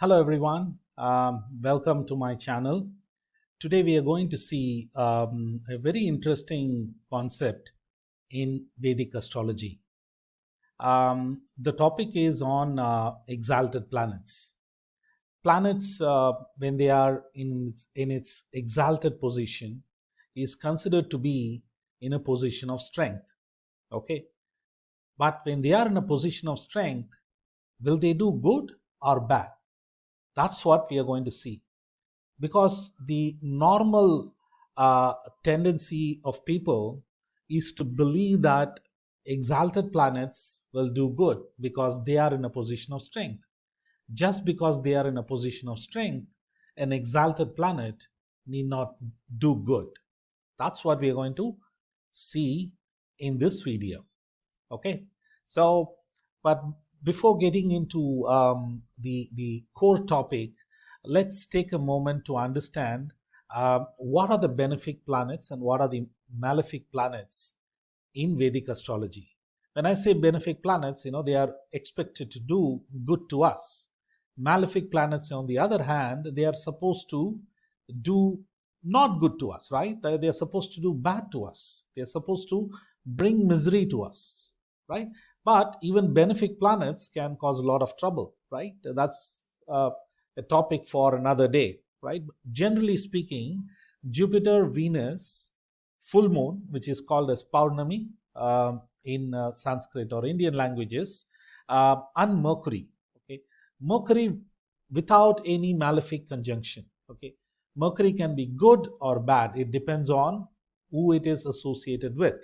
Hello everyone, welcome to my channel. Today we are going to see a very interesting concept in Vedic astrology. The topic is on exalted planets. Planets, when they are in its exalted position, is considered to be in a position of strength. Okay, but when they are in a position of strength, will they do good or bad? That's what we are going to see. Because the normal tendency of people is to believe that exalted planets will do good because they are in a position of strength. Just because they are in a position of strength, an exalted planet need not do good. That's what we are going to see in this video. Okay, so but before getting into the core topic, let's take a moment to understand what are the benefic planets and what are the malefic planets in Vedic astrology. When I say benefic planets, they are expected to do good to us. Malefic planets, on the other hand, they are supposed to do not good to us, right? They are supposed to do bad to us. They are supposed to bring misery to us, right? But even benefic planets can cause a lot of trouble, right? That's a topic for another day, right? Generally speaking, Jupiter, Venus, full moon, which is called as Paurnami in Sanskrit or Indian languages, and Mercury. Okay, Mercury without any malefic conjunction. Okay, Mercury can be good or bad. It depends on who it is associated with,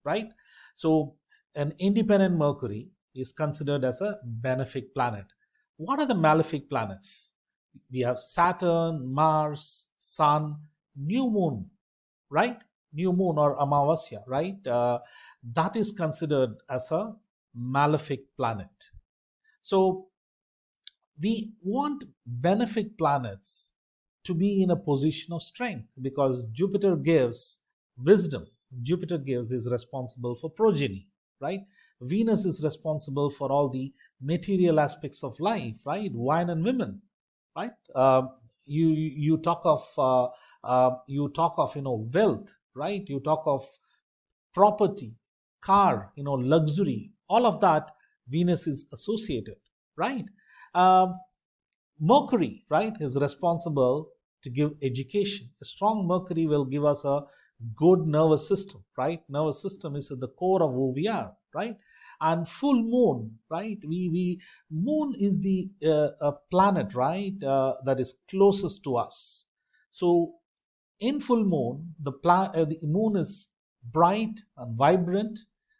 right? So an independent Mercury is considered as a benefic planet. What are the malefic planets? We have Saturn, Mars, Sun, new moon, right? New moon or Amavasya, right? That is considered as a malefic planet. So we want benefic planets to be in a position of strength because Jupiter gives wisdom. Jupiter is responsible for progeny, right? Venus is responsible for all the material aspects of life, right? Wine and women, right? You talk of wealth, right? You talk of property, car, luxury, all of that. Venus is associated, right? Um, Mercury, right, is responsible to give education. A strong Mercury will give us a good nervous system, right? Nervous system is at the core of who we are, right? And full moon, right? We moon is the planet, right, that is closest to us. So in full moon, the moon is bright and vibrant.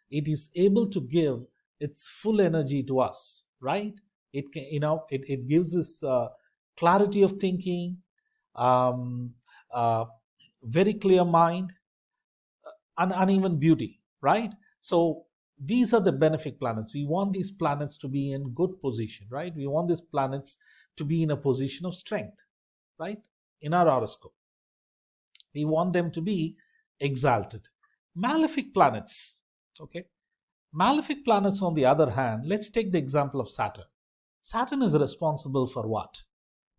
It is able to give its full energy to us, right? It can, it gives us clarity of thinking, um, uh, very clear mind, and even beauty, right? So these are the benefic planets. We want these planets to be in good position, right? We want these planets to be in a position of strength, right? In our horoscope, we want them to be exalted. Malefic planets, okay? Malefic planets, on the other hand, let's take the example of Saturn. Saturn is responsible for what?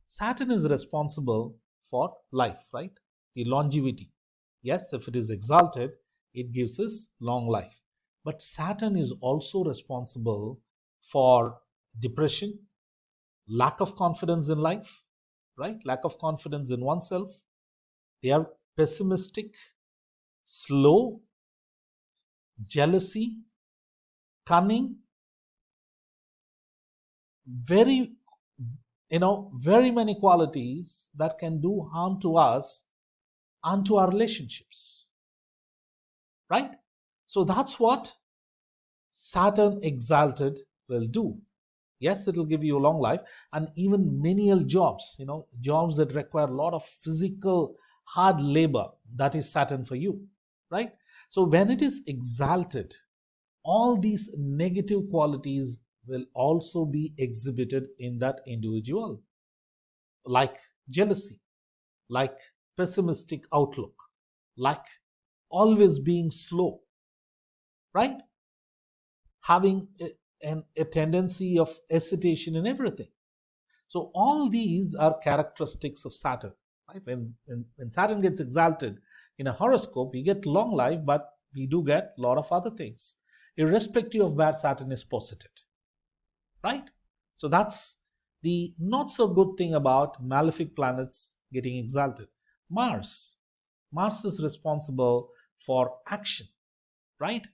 Saturn is responsible for life, right? The longevity. Yes, if it is exalted, it gives us long life. But Saturn is also responsible for depression, lack of confidence in life, right? Lack of confidence in oneself. They are pessimistic, slow, jealousy, cunning, very very many qualities that can do harm to us and to our relationships, right? So that's what Saturn exalted will do. Yes, it will give you a long life and even menial jobs, jobs that require a lot of physical hard labor. That is Saturn for you, right? So when it is exalted, all these negative qualities will also be exhibited in that individual, like jealousy, like pessimistic outlook, like always being slow, right? Having a tendency of hesitation in everything. So all these are characteristics of Saturn. Right? When Saturn gets exalted in a horoscope, we get long life, but we do get a lot of other things, irrespective of where Saturn is posited. Right? So that's the not so good thing about malefic planets getting exalted. Mars. Mars is responsible for action, right?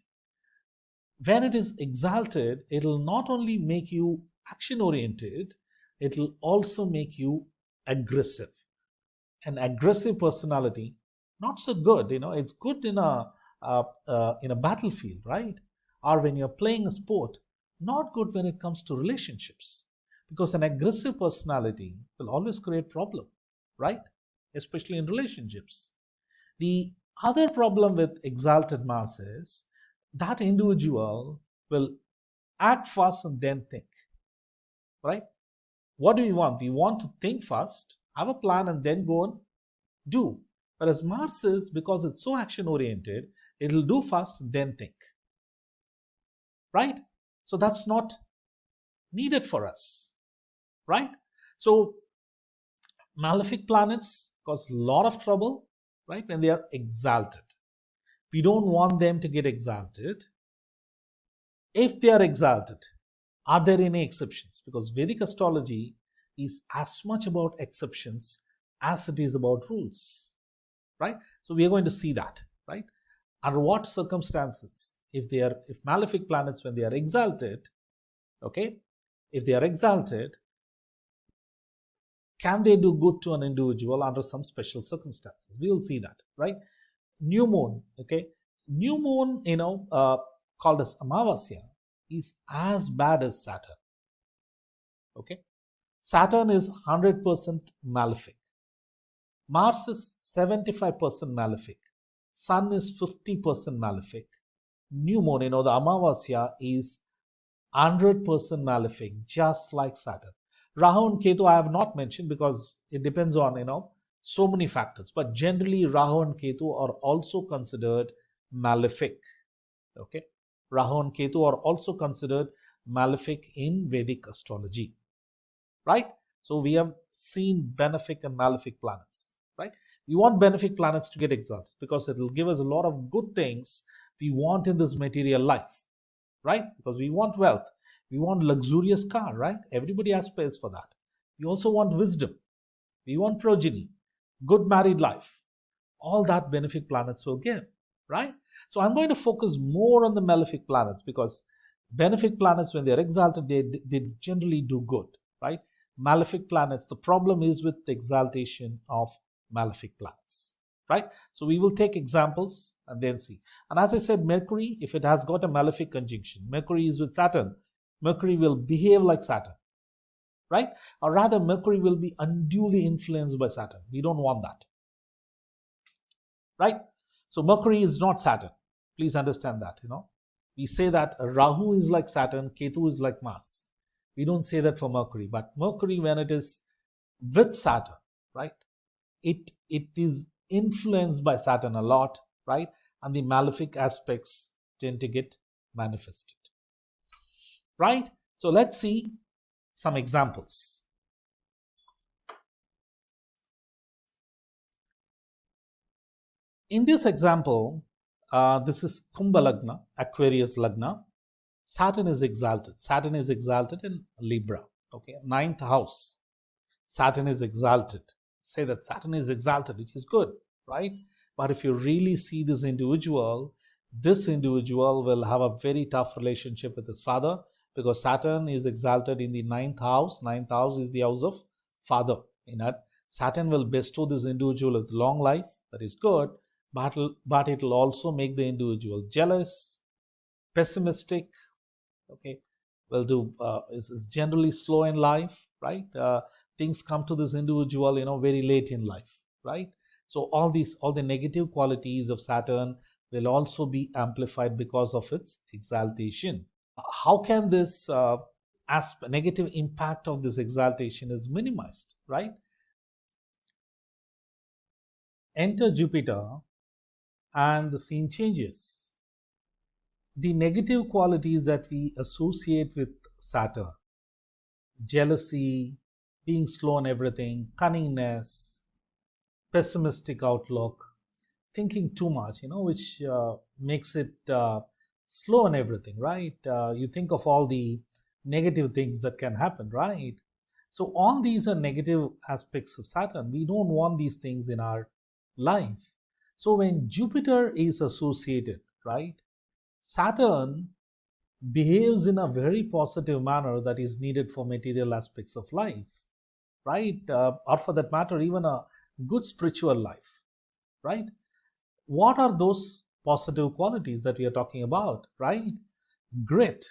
When it is exalted, it'll not only make you action oriented, it'll also make you aggressive. An aggressive personality, not so good. It's good in a battlefield, right? Or when you're playing a sport, not good when it comes to relationships, because an aggressive personality will always create problem, right? Especially in relationships. The other problem with exalted Mars is that individual will act fast and then think, right? What do we want? We want to think first, have a plan, and then go and do. Whereas Mars is, because it's so action oriented, it'll do first, then think, right? So that's not needed for us, right? So malefic planets cause a lot of trouble, right, when they are exalted. We don't want them to get exalted. If they are exalted, are there any exceptions? Because Vedic astrology is as much about exceptions as it is about rules, right? So we are going to see that, right? Under what circumstances, if malefic planets, when they are exalted, okay, if they are exalted, can they do good to an individual under some special circumstances? We will see that, right? New moon, okay, new moon, called as Amavasya, is as bad as Saturn. Okay, Saturn is 100% malefic. Mars is 75% malefic. Sun is 50% malefic. New moon, the Amavasya is 100% malefic, just like Saturn. Rahu and Ketu I have not mentioned because it depends on, so many factors. But generally, Rahu and Ketu are also considered malefic. Okay, Rahu and Ketu are also considered malefic in Vedic astrology, right? So we have seen benefic and malefic planets, right? We want benefic planets to get exalted because it will give us a lot of good things we want in this material life, right? Because we want wealth, we want luxurious car, right? Everybody aspires for that. We also want wisdom, we want progeny, good married life. All that benefic planets will give, right? So I'm going to focus more on the malefic planets because benefic planets, when they're exalted, they generally do good, right? Malefic planets, the problem is with the exaltation of malefic planets, right? So we will take examples and then see. And as I said, Mercury, if it has got a malefic conjunction, Mercury is with Saturn, Mercury will behave like Saturn, right? Or rather, Mercury will be unduly influenced by Saturn. We don't want that, right? So Mercury is not Saturn. Please understand that. We say that Rahu is like Saturn, Ketu is like Mars. We don't say that for Mercury, but Mercury, when it is with Saturn, right, it is influenced by Saturn a lot, right? And the malefic aspects tend to get manifested, right? So let's see some examples. In this example, this is Kumbha Lagna, Aquarius Lagna. Saturn is exalted. Saturn is exalted in Libra. Okay, ninth house. Saturn is exalted. Say that Saturn is exalted, which is good, right? But if you really see this individual will have a very tough relationship with his father because Saturn is exalted in the ninth house. Ninth house is the house of father. In that, Saturn will bestow this individual with long life. That is good, but it will also make the individual jealous, pessimistic. Okay, is generally slow in life, right? Things come to this individual, very late in life, right? So all the negative qualities of Saturn will also be amplified because of its exaltation. How can this negative impact of this exaltation is minimized, right? Enter Jupiter and the scene changes. The negative qualities that we associate with Saturn, jealousy, being slow on everything, cunningness, pessimistic outlook, thinking too much, which makes it slow on everything, right? You think of all the negative things that can happen, right? So all these are negative aspects of Saturn. We don't want these things in our life. So when Jupiter is associated, right, Saturn behaves in a very positive manner that is needed for material aspects of life, right? Or for that matter, even a good spiritual life, right? What are those positive qualities that we are talking about, right? Grit.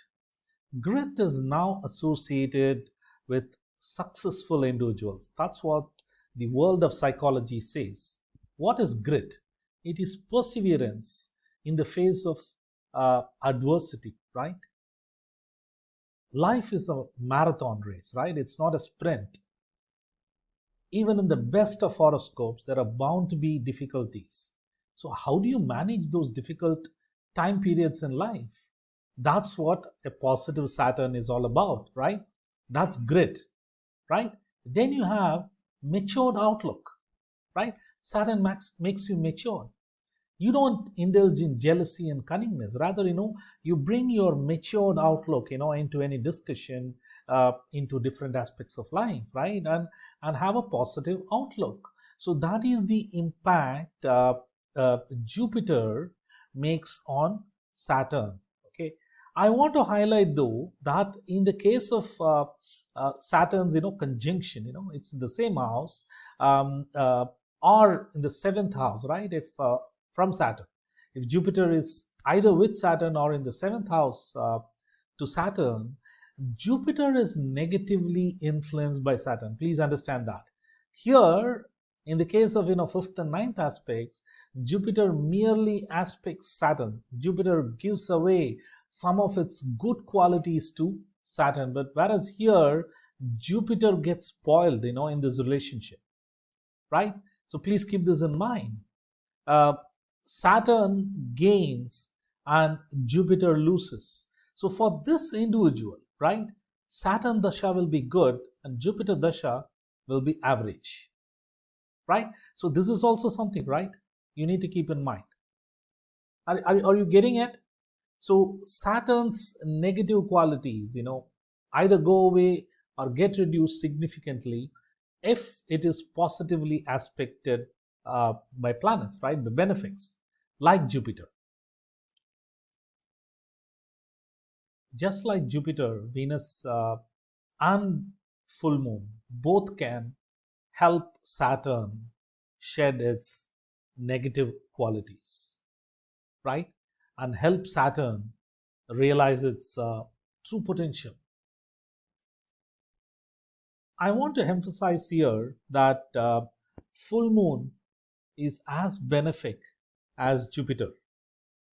Grit is now associated with successful individuals. That's what the world of psychology says. What is grit? It is perseverance in the face of adversity, right? Life is a marathon race, right? It's not a sprint. Even in the best of horoscopes, there are bound to be difficulties. So, how do you manage those difficult time periods in life? That's what a positive Saturn is all about, right? That's grit, right? Then you have matured outlook, right? Saturn makes you mature. You don't indulge in jealousy and cunningness. Rather, you bring your matured outlook, into any discussion, into different aspects of life, right? And have a positive outlook. So that is the impact Jupiter makes on Saturn. Okay. I want to highlight though that in the case of Saturn's, conjunction, it's in the same house, or in the seventh house, right? If from Saturn. If Jupiter is either with Saturn or in the seventh house to Saturn, Jupiter is negatively influenced by Saturn. Please understand that. Here, in the case of fifth and ninth aspects, Jupiter merely aspects Saturn. Jupiter gives away some of its good qualities to Saturn, but whereas here Jupiter gets spoiled, in this relationship, right? So please keep this in mind. Saturn gains and Jupiter loses. So for this individual, right, Saturn Dasha will be good and Jupiter Dasha will be average, right? So this is also something, right, you need to keep in mind. Are you getting it? So Saturn's negative qualities, either go away or get reduced significantly if it is positively aspected by planets, right? The benefits, like Jupiter. Just like Jupiter, Venus, and full moon both can help Saturn shed its negative qualities, right? And help Saturn realize its true potential. I want to emphasize here that full moon is as benefic as Jupiter,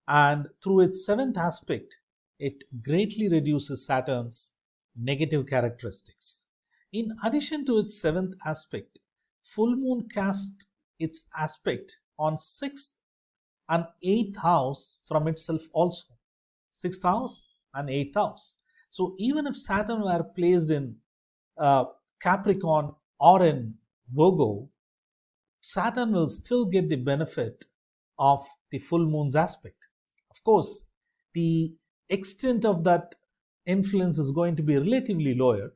and through its seventh aspect, it greatly reduces Saturn's negative characteristics. In addition to its seventh aspect, full moon casts its aspect on sixth and eighth house from itself also. Sixth house and eighth house. So even if Saturn were placed in Capricorn or in Virgo, Saturn will still get the benefit of the full moon's aspect. Of course, the extent of that influence is going to be relatively lower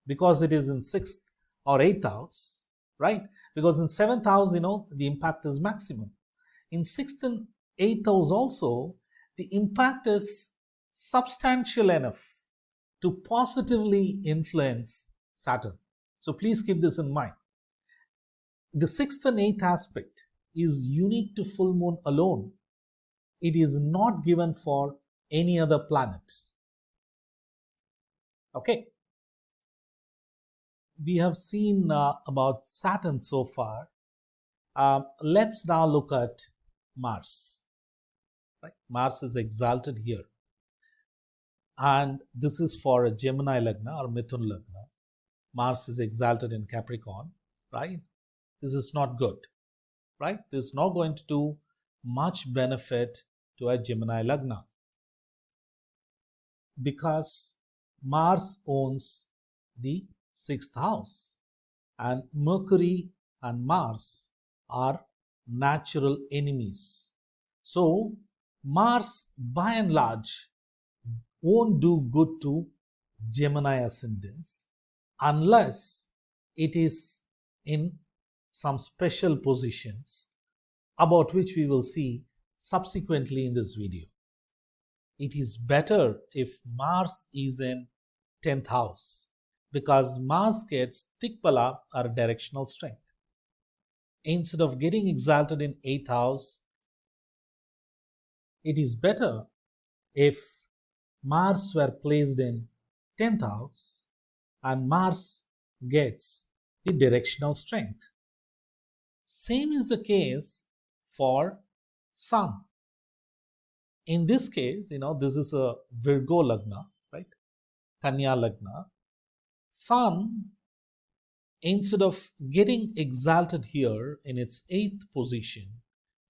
because it is in sixth or eighth house, right? Because in seventh house, the impact is maximum. In sixth and eighth house also, the impact is substantial enough to positively influence Saturn. So please keep this in mind. The sixth and eighth aspect is unique to full moon alone. It is not given for any other planets. Okay. We have seen about Saturn so far. Let's now look at Mars. Right? Mars is exalted here. And this is for a Gemini Lagna or Mithun Lagna. Mars is exalted in Capricorn, right? This is not good, right? This is not going to do much benefit to a Gemini Lagna because Mars owns the sixth house. and Mercury and Mars are natural enemies. So Mars by and large won't do good to Gemini ascendants unless it is in some special positions, about which we will see subsequently in this video. It is better if Mars is in 10th house, because Mars gets Tikpala or directional strength. Instead of getting exalted in 8th house, it is better if Mars were placed in 10th house and Mars gets the directional strength. Same is the case for Sun. In this case, this is a Virgo Lagna, right? Kanya Lagna. Sun, instead of getting exalted here in its 8th position,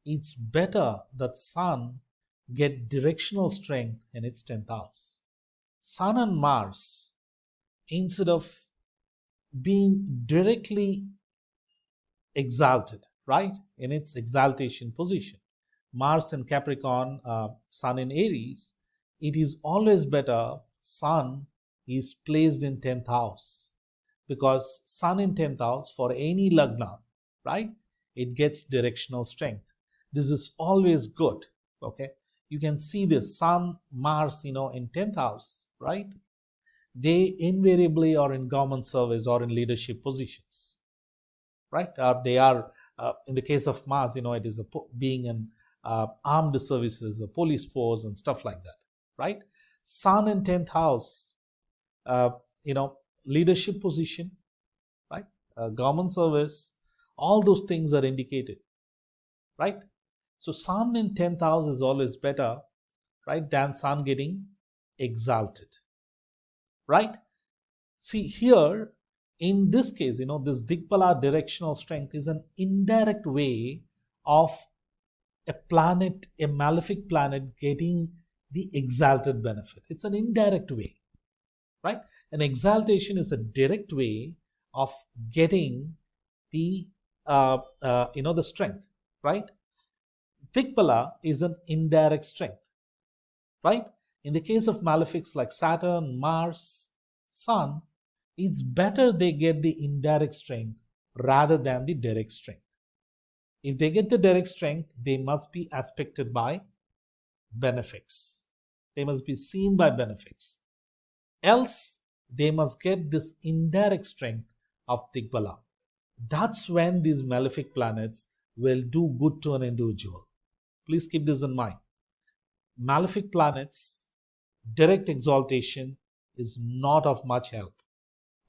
it's better that Sun get directional strength in its 10th house. Sun and Mars, instead of being directly exalted, right, in its exaltation position, Mars in Capricorn, Sun in Aries, it is always better Sun is placed in 10th house, because Sun in 10th house for any Lagna, right, it gets directional strength. This is always good, okay? You can see this Sun, Mars, in 10th house, right? They invariably are in government service or in leadership positions, right? They are, in the case of Mars, it is being in armed services, a police force, and stuff like that, right? Sun in 10th house, leadership position, right? Government service, all those things are indicated, right? So Sun in 10th house is always better, right, than Sun getting exalted, right? See here, in this case, this Dikpala directional strength is an indirect way of a planet, a malefic planet, getting the exalted benefit. It's an indirect way, right? An exaltation is a direct way of getting the the strength, right? Dikpala is an indirect strength, right? In the case of malefics like Saturn, Mars, Sun, it's better they get the indirect strength rather than the direct strength. If they get the direct strength, they must be aspected by benefics. They must be seen by benefics. Else, they must get this indirect strength of Digbala. That's when these malefic planets will do good to an individual. Please keep this in mind. Malefic planets, direct exaltation is not of much help.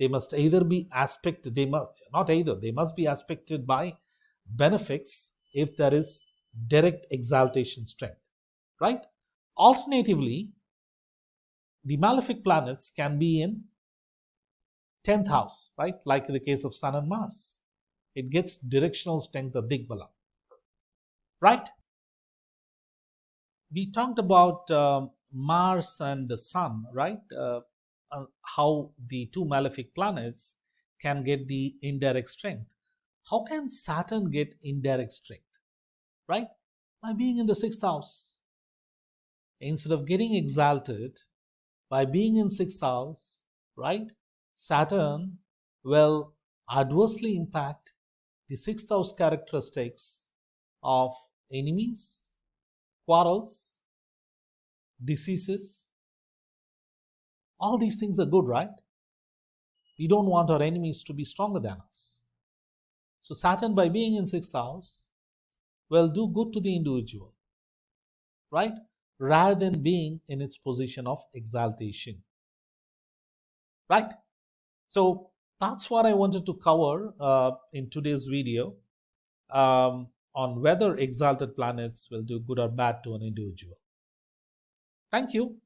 They must either be aspected, they must be aspected by benefics if there is direct exaltation strength, right? Alternatively, the malefic planets can be in 10th house, right? Like in the case of Sun and Mars. It gets directional strength of Digbala, right? We talked about Mars and the Sun, right? How the two malefic planets can get the indirect strength. How can Saturn get indirect strength, right? By being in the 6th house. Instead of getting exalted, by being in 6th house, right, Saturn will adversely impact the 6th house characteristics of enemies, quarrels, diseases. All these things are good, right? We don't want our enemies to be stronger than us. So Saturn, by being in 6th house, will do good to the individual, right? Rather than being in its position of exaltation, right? So that's what I wanted to cover in today's video on whether exalted planets will do good or bad to an individual. Thank you.